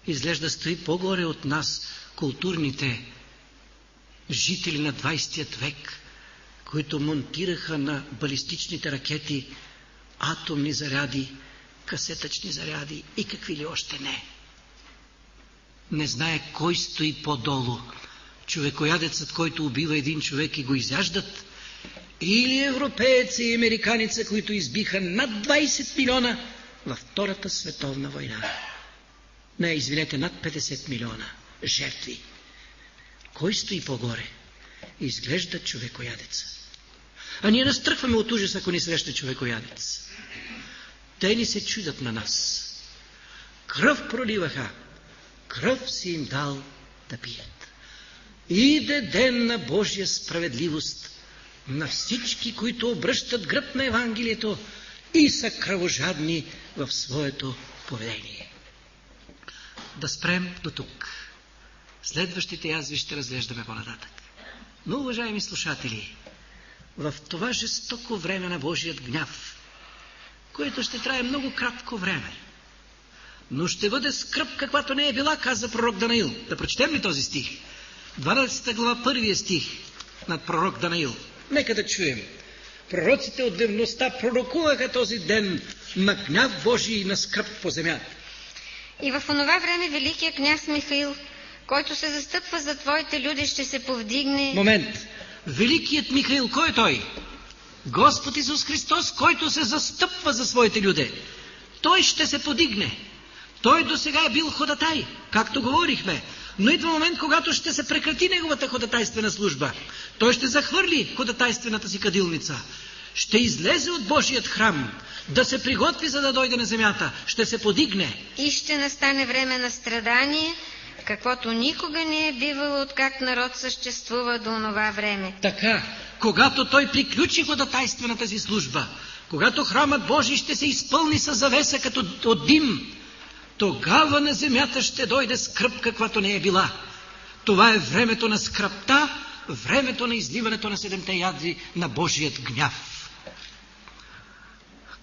изглежда стои по-горе от нас, културните жители на 20 век, които монтираха на балистичните ракети атомни заряди, касетъчни заряди и какви ли още не. Не знае кой стои по-долу. Човекоядецът, който убива един човек и го изяждат, или европееца и американица, които избиха над 20 милиона във Втората световна война. Не, извинете, над 50 милиона жертви. Кой стои по-горе? Изглежда човекоядеца. А ние настръхваме от ужас, ако ни срещне човекоядец. Те ни се чудят на нас. Кръв проливаха, кръв си им дал да пият. Иде ден на Божия справедливост на всички, които обръщат гръб на Евангелието и са кръвожадни в своето поведение. Да спрем до тук. Следващите язви ще разглеждаме по-нататък. Но, уважаеми слушатели, в това жестоко време на Божият гняв, което ще трае много кратко време, но ще бъде скръб, каквато не е била, каза пророк Данаил. Да прочетем ли този стих? 12 глава, 1 стих над пророк Данаил. Нека да чуем. Пророците от древността пророкуваха този ден на гняв Божий и на скръб по земята. И в онова време великият княз Михаил, който се застъпва за твоите люди, ще се повдигне... Момент. Великият Михаил, кой е той? Господ Исус Христос, който се застъпва за своите люди. Той ще се подигне. Той досега е бил ходатай, както говорихме. Но идва момент, когато ще се прекрати неговата ходатайствена служба. Той ще захвърли ходатайствената си кадилница. Ще излезе от Божият храм, да се приготви, за да дойде на земята. Ще се подигне. И ще настане време на страдание, каквото никога не е бивало, откак народ съществува до онова време. Така, когато той приключи ходатайствената си служба, когато храмът Божий ще се изпълни с завеса като от дим, тогава на земята ще дойде скръб, каквато не е била. Това е времето на скръбта, времето на изливането на 7-те ядри на Божият гняв.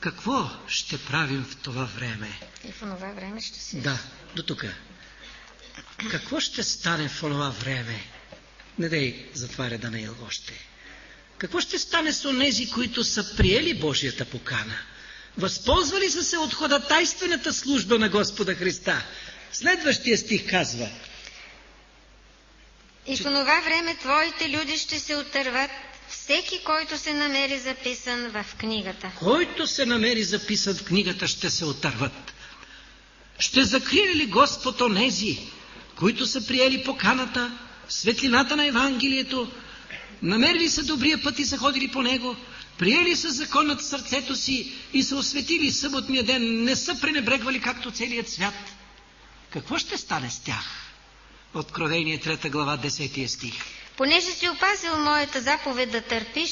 Какво ще правим в това време? И в онова време ще се... Да, до тук. Какво ще стане в онова време? Не дай затваря Данаил още. Какво ще стане с онези, които са приели Божията покана? Възползвали са се от ходатайствената служба на Господа Христа. Следващия стих казва: И в онова време твоите люди ще се отърват, всеки, който се намери записан в книгата. Който се намери записан в книгата, ще се отърват. Ще закрие ли Господ онези, които са приели поканата, светлината на Евангелието, намерили са добрия път и са ходили по него, приели са законът в сърцето си и са осветили съботния ден, не са пренебрегвали както целият свят? Какво ще стане с тях? Откровение 3 глава 10 стих. Понеже си опазил моята заповед да търпиш,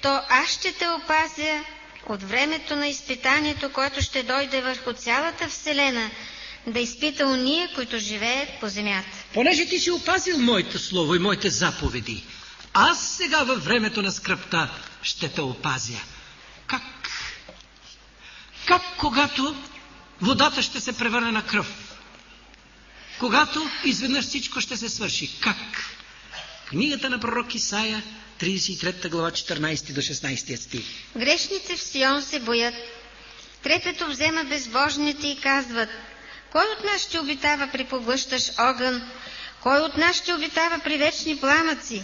то аз ще те опазя от времето на изпитанието, което ще дойде върху цялата вселена, да изпита уния, които живеят по земята. понеже ти си опазил моето слово и моите заповеди, аз сега във времето на скръбта ще те опазя. Как? Как когато водата ще се превърне на кръв? Когато изведнъж всичко ще се свърши. Как? Книгата на пророк Исаия, 33 глава, 14 до 16 стих. Грешници в Сион се боят. Трепето взема безбожните и казват: кой от нас ще обитава при поглъщащ огън? Кой от нас ще обитава при вечни пламъци?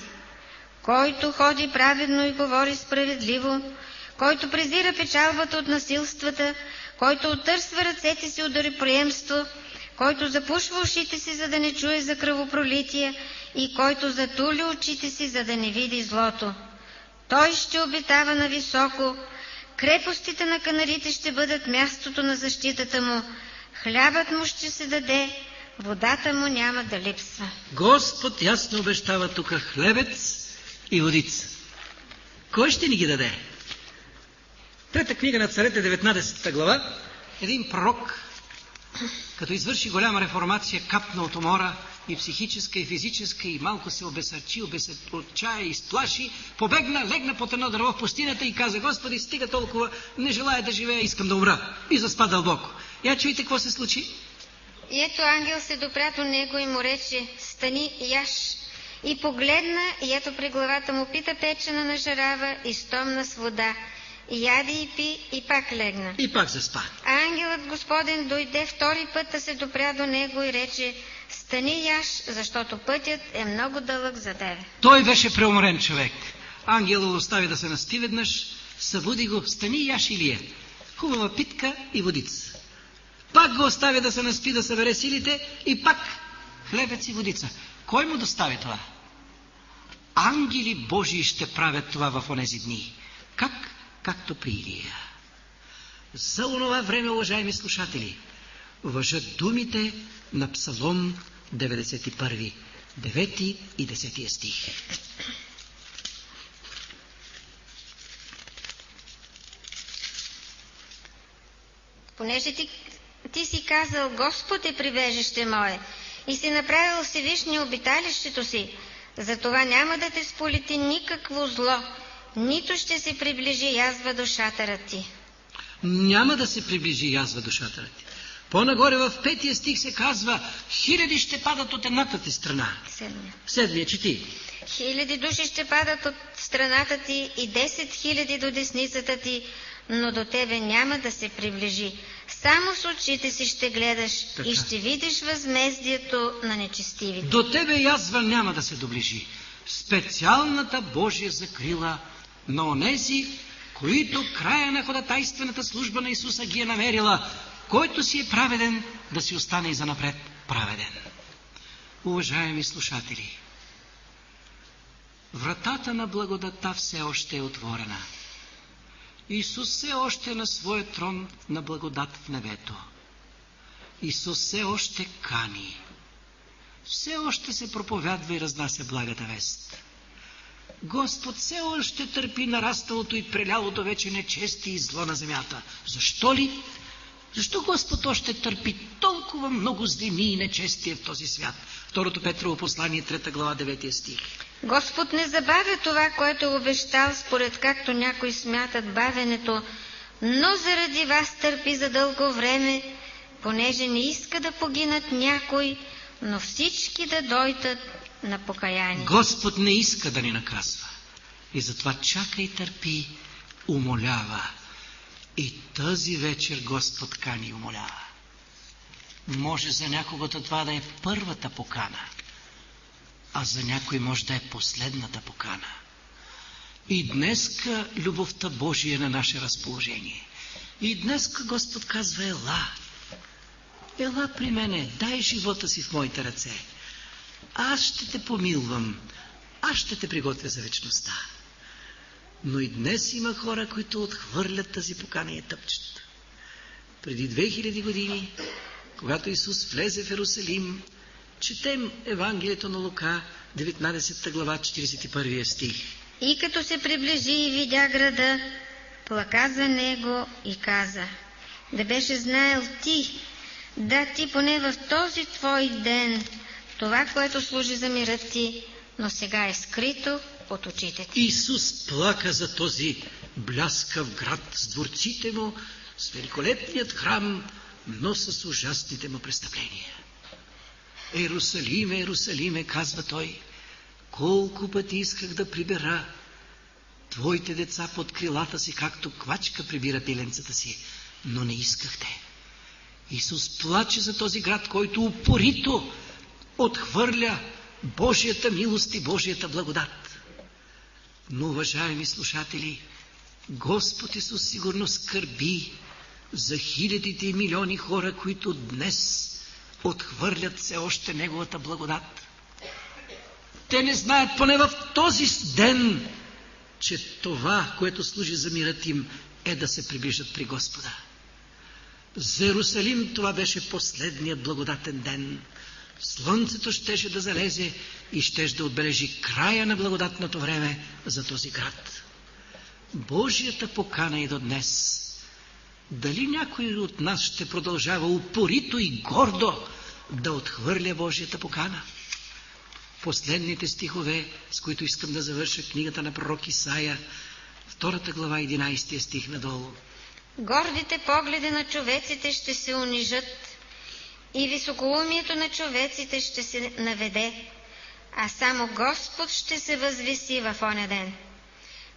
Който ходи праведно и говори справедливо, който презира печалбата от насилствата, който оттърсва ръцете си от дароприемство, който запушва ушите си, за да не чуе за кръвопролитие, и който затули очите си, за да не види злото. Той ще обитава нависоко, крепостите на канарите ще бъдат мястото на защитата му, хлябът му ще се даде, водата му няма да липсва. Господ ясно обещава тук хлебец и водица. Кой ще ни ги даде? Трета книга на Царете, 19 глава, един пророк, като извърши голяма реформация, капна от умора, и психическа, и физическа, и малко се обесърчи, отчая, изплаши, побегна, легна под едно дърво в пустинята и каза: Господи, стига толкова, не желая да живея, искам да умра. И заспа дълбоко. Я чуйте какво се случи. И ето ангел се допря до него и му рече: стани, яш. И погледна, и ето при главата му пита печена на жарава и стомна с вода. И яде и пи, и пак легна. И пак заспа. А ангелът Господен дойде втори път да се допря до него и рече: стани, яш, защото пътят е много дълъг за тебе. Той беше преуморен човек. Ангел остави да се наспи веднъж, събуди го: стани, яш, Илия. Хубава питка и водица. Пак го остави да се наспи, да събере силите, и пак хлебец и водица. Кой му достави това? Ангели Божии ще правят това в онези дни. Как? Както при Илия. За онова време, уважаеми слушатели, важат думите на Псалом 91, 9 и 10 стих. Понеже ти си казал: Господ е прибежище мое, и си направил Всевишни обиталището си, затова няма да те сполети никакво зло, нито ще се приближи язва до шатъра ти. Няма да се приближи язва до шатъра ти. По-нагоре в 5 стих се казва: хиляди ще падат от едната ти страна. Седмия чети. 1000 души ще падат от страната ти и 10 000 до десницата ти, но до тебе няма да се приближи. Само с очите си ще гледаш и ще видиш възмездието на нечестивите. До тебе язва няма да се доближи. Специалната Божия закрила на онези, които края на ходатайствената служба на Исуса ги е намерила. Който си е праведен, да си остане и занапред праведен. Уважаеми слушатели, вратата на благодата все още е отворена. Исус все още е на своя трон на благодат в небето. Исус все още кани. Все още се проповядва и разнася благата вест. Господ все още търпи нарасталото и прелялото вече нечестие и зло на земята. Защо ли? Защо Господ още търпи толкова много злини и нечестие в този свят? Второто Петрово послание, 3 глава, 9 стих. Господ не забавя това, което е обещал, според както някои смятат бавенето, но заради вас търпи за дълго време, понеже не иска да погинат някой, но всички да дойдат на покаяние. Господ не иска да ни наказва. И затова чака и търпи, умолява. И тази вечер Господ кани и умолява. Може за някогото това да е първата покана, а за някой може да е последната покана. И днеска любовта Божия е на наше разположение. И днеска Господ казва: ела, ела при мене, дай живота си в моите ръце. Аз ще те помилвам, аз ще те приготвя за вечността. Но и днес има хора, които отхвърлят тази покана и я тъпчат. Преди 2000 години, когато Исус влезе в Иерусалим, четем Евангелието на Лука, 19 глава, 41 стих. И като се приближи и видя града, плака за него и каза: да беше знаел ти, да ти поне в този твой ден това, което служи за мира ти, но сега е скрито от очите ти. Исус плака за този бляскав град с дворците му, с великолепният храм, но с ужасните му престъпления. Ерусалиме, Ерусалиме, казва той, колко пъти исках да прибера твоите деца под крилата си, както квачка прибира пиленцата си, но не искахте. Исус плаче за този град, който упорито отхвърля Божията милост и Божията благодат. Но, уважаеми слушатели, Господ Исус сигурно скърби за хилядите и милиони хора, които днес отхвърлят все още Неговата благодат. Те не знаят поне в този ден, че това, което служи за мирът им, е да се приближат при Господа. За Ерусалим това беше последният благодатен ден. Слънцето щеше да залезе и щеше да отбележи края на благодатното време за този град. Божията покана и до днес. Дали някой от нас ще продължава упорито и гордо да отхвърля Божията покана? Последните стихове, с които искам да завърша книгата на пророк Исаия, 2 глава, 11 стих надолу. Гордите погледи на човеците ще се унижат и високоумието на човеците ще се наведе, а само Господ ще се възвиси в оня ден.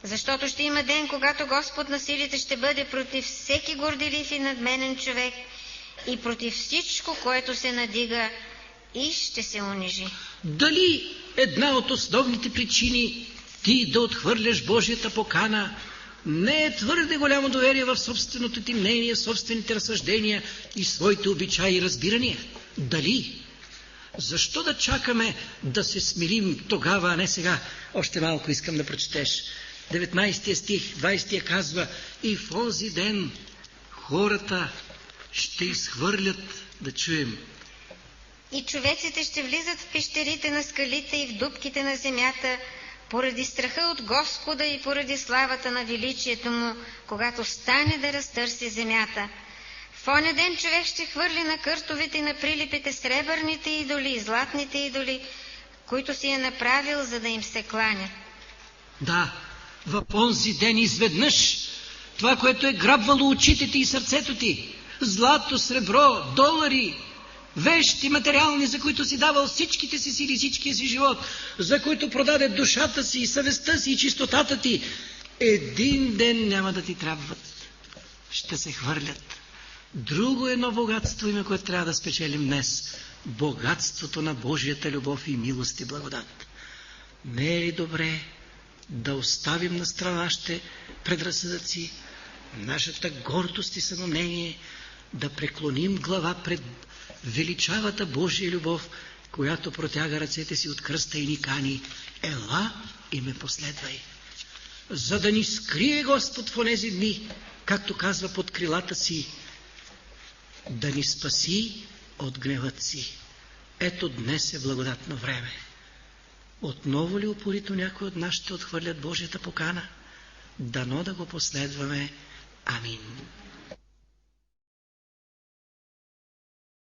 Защото ще има ден, когато Господ на силите ще бъде против всеки горделив и надменен човек и против всичко, което се надига и ще се унижи. Дали една от основните причини ти да отхвърляш Божията покана не е твърде голямо доверие в собственото ти мнение, в собствените разсъждения и своите обичаи и разбирания? Дали? Защо да чакаме да се смирим тогава, а не сега? Още малко искам да прочетеш. 19 стих, 20 казва: и в онзи ден хората ще изхвърлят, да чуем. И човеците ще влизат в пещерите на скалите и в дупките на земята, поради страха от Господа и поради славата на величието му, когато стане да разтърси земята. В оня ден човек ще хвърли на къртовете и на прилипите сребърните идоли и златните идоли, които си е направил, за да им се кланя. Да, в онзи ден изведнъж това, което е грабвало очите ти и сърцето ти, злато, сребро, долари, вещи материални, за които си давал всичките си сили, всичкия си живот, за които продаде душата си и съвестта си и чистотата ти, един ден няма да ти трябват. Ще се хвърлят. Друго едно богатство има, което трябва да спечелим днес. Богатството на Божията любов и милост и благодат. Не е ли добре да оставим на страна нашите предразсъдъци, нашата гордост и самомнение, да преклоним глава пред величавата Божия любов, която протяга ръцете си от кръста и ни кани: ела и ме последвай. За да ни скрие Господ в онези дни, както казва, под крилата си, да ни спаси от гневът си. Ето днес е благодатно време. Отново ли упорито някой от нас ще отхвърлят Божията покана? Дано да го последваме. Амин.